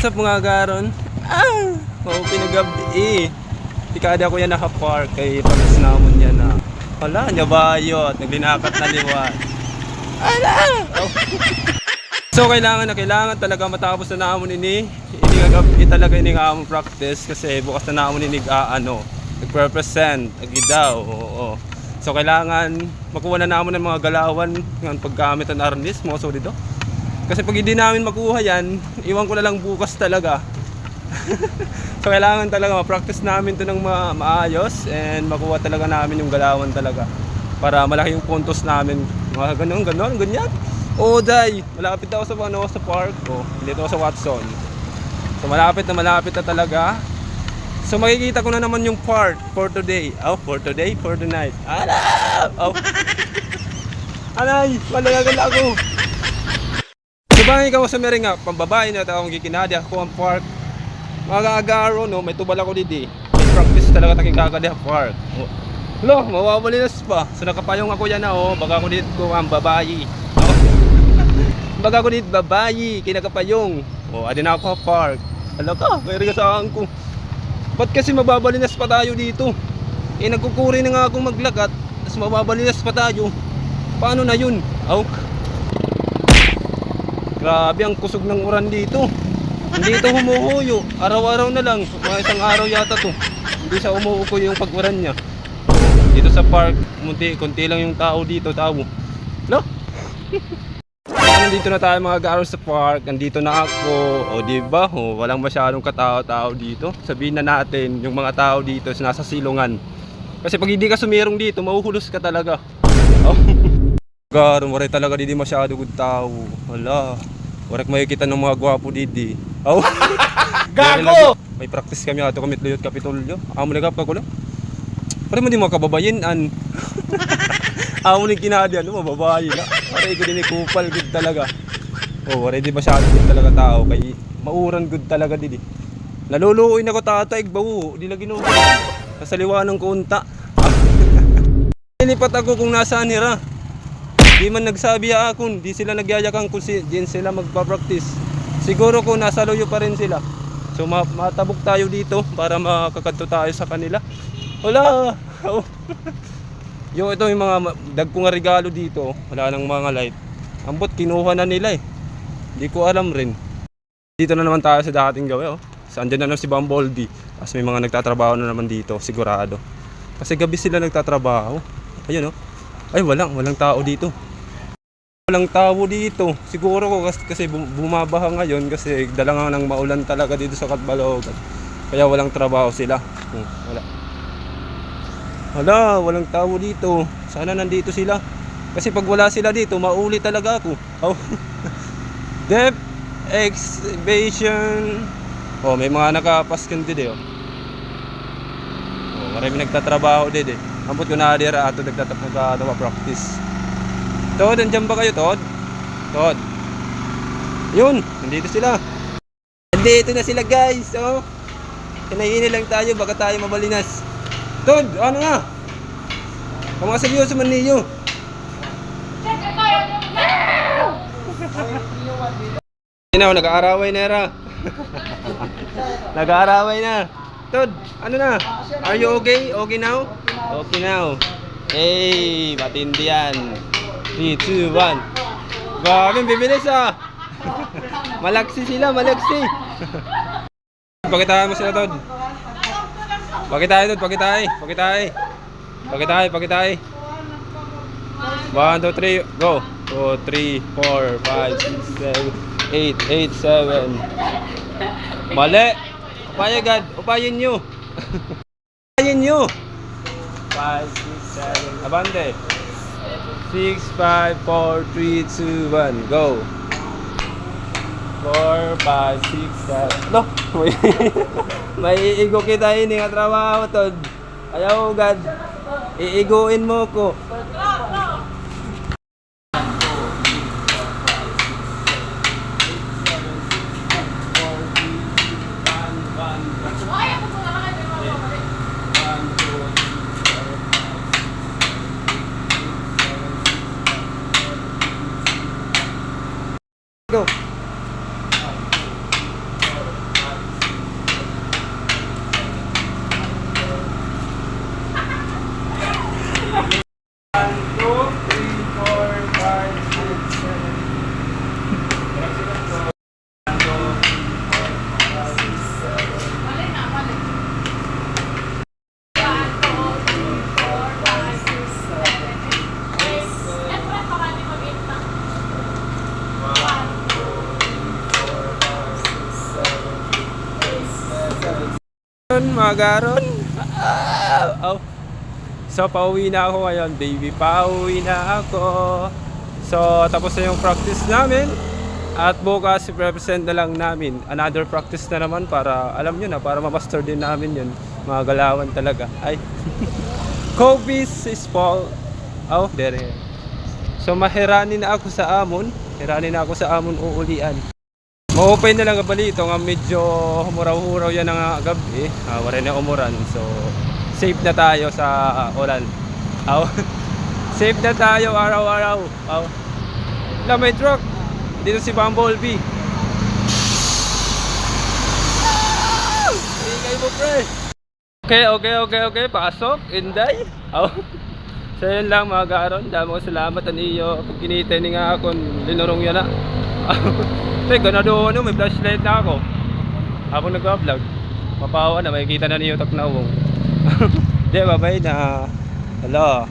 Sa mga garon, mau pinagabi. Tikada ko yan nakapark kay pagkas namon yan na. Wala, nyabayot, naglinakat na liwan. Ala! Oh. So kailangan talaga matapos na namon ini. Ini talaga ini nga among practice kasi bukas na namon ini nagre-represent agidaw. Oo. So kailangan makuha na namon ng mga galawan ng paggamit ng arnis mo so dito. Kasi pag hindi namin makuha yan, iwan ko na lang bukas talaga. So kailangan talaga ma-practice namin to ng maayos and makuha talaga namin yung galawan talaga. Para malaki yung puntos namin. Mga ganyan. O day, malapit ako sa park. Dito ako sa Watson. So malapit na talaga. So makikita ko na naman yung park for today. For tonight. Anay, malagal ako. Subangin ka mo sa meringa, pambabae na akong gikinadi ako ang park. Mga agaro, no, may tubal ako dito. May practice talaga taking kakadi ang park. Lo, mawawalinas pa. So nakapayong ako yan na, baga ko dito ko ang babae. Baga ko dito babae, kinakapayong. Adin ako ang park. Hala ka, may rigasaan ko. Ba't kasi mababalinas pa tayo dito? Nagkukuri na nga akong maglagat, tapos mababalinas pa tayo. Paano na yun? Grabe ang kusog ng uran dito. Hindi ito humuhuyo. Araw-araw na lang. Mga isang araw yata to. Hindi siya umuuko yung pag-uran niya. Dito sa park, konti lang yung tao dito. No? Nandito na tayo mga garo sa park. Nandito na ako. Diba? Walang masyadong katao-tao dito. Sabihin na natin, yung mga tao dito nasa silungan. Kasi pag hindi ka sumirong dito, mahuhulos ka talaga. Garo, waray talaga didi masyado good tao. Hala. Warak makikita ng mga gwapo didi. Gago! May practice kami ato kami Luyot Kapitolyo. Amo na kapag ko lang. Pare mo di mo kababayin-an. Amo ni kinadi mababayi na. Pare ko din kupal good talaga. Waray di masyado good talaga tao kay mauran good talaga didi. Naluluoy na ko tataig bawo, di lagi no. Sa liwanang ko unta. Nilipat ako kung nasaan hira. Di man nagsabi akon, di sila nagyayakang kung din sila magpa-practice. Siguro kung nasa loyo pa rin sila. So matabok tayo dito para makakadto tayo sa kanila. Wala! Ito yung mga dagkong regalo dito. Wala nang mga light. Ambot kinuha na nila eh. Di ko alam rin. Dito na naman tayo sa dating gawe. Andyan na si Bumblebee. Tapos may mga nagtatrabaho na naman dito, sigurado. Kasi gabi sila nagtatrabaho. Ayun Ay walang tao dito. Walang tao dito. Siguro ko kasi bumabaha ngayon kasi dala nga ng maulan talaga dito sa Catbalogan. Kaya walang trabaho sila. Walang tao dito. Sana nandito sila. Kasi pag wala sila dito, mauli talaga ako. Depth exhibition. May mga nakapaskan dito. Marami nagtatrabaho dito. Ambot ko na dira ato nagtatapos practice. Todd, nandiyan ba kayo, Todd? Todd. Yun, nandito sila. Nandito na sila, guys. Kinainin lang tayo, baka tayo mabalinas. Todd, ano nga? Mga seryoso man niyo. Nag-aaraway na era. Nag-aaraway na. Todd, ano na? Are you okay? Okay now? Okay now. Hey, matindi yan. 3, 2, 1. Grabe, bibilis Malaksi sila, malaksi. Pakitaan mo sila, Todd. Pakitay, Todd, pakitay. 1, 2, 3, go. 2, 3, 4, 5, 6, 7, 8, 7. Mali. Upayin nyo. 5, 6, 7. Abante. 6, 5, 4, 3, 2, 1, go. 4, 5, 6, 7. No, may iigo kita ini nga trabaho, Todd. Ayaw, God. Iiguin mo ko. Go. mga garon. Oh. So pauwi na ako ngayon, baby. Pauwi na ako. So tapos na yung practice namin. At bukas i-represent na lang namin another practice na naman para alam nyo na, para ma-master din namin yun. Mga galawan talaga. Ay. Kobe's is fall. Oh, there. So mahirani na ako sa amon. Hirani na ako sa amon uulian. Ma-open na lang balito nga medyo humuraw-huraw yan ng gabi. Wala na umuran. So safe na tayo sa ulan. Aw. Safe na tayo araw-araw. Aw. Na may truck. Dito si Bumblebee. Ingay mo, pre. Okay. Pasok. Inday. Aw. So yun lang mga garon. Damo salamat an iyo. Pag kinita ni nga ako, linurong yan na. Teka na doon, may flashlight na ako. Habang nag-vlog, mapawa na, makikita na niyo tak na uwong. Di, babay na. Hello.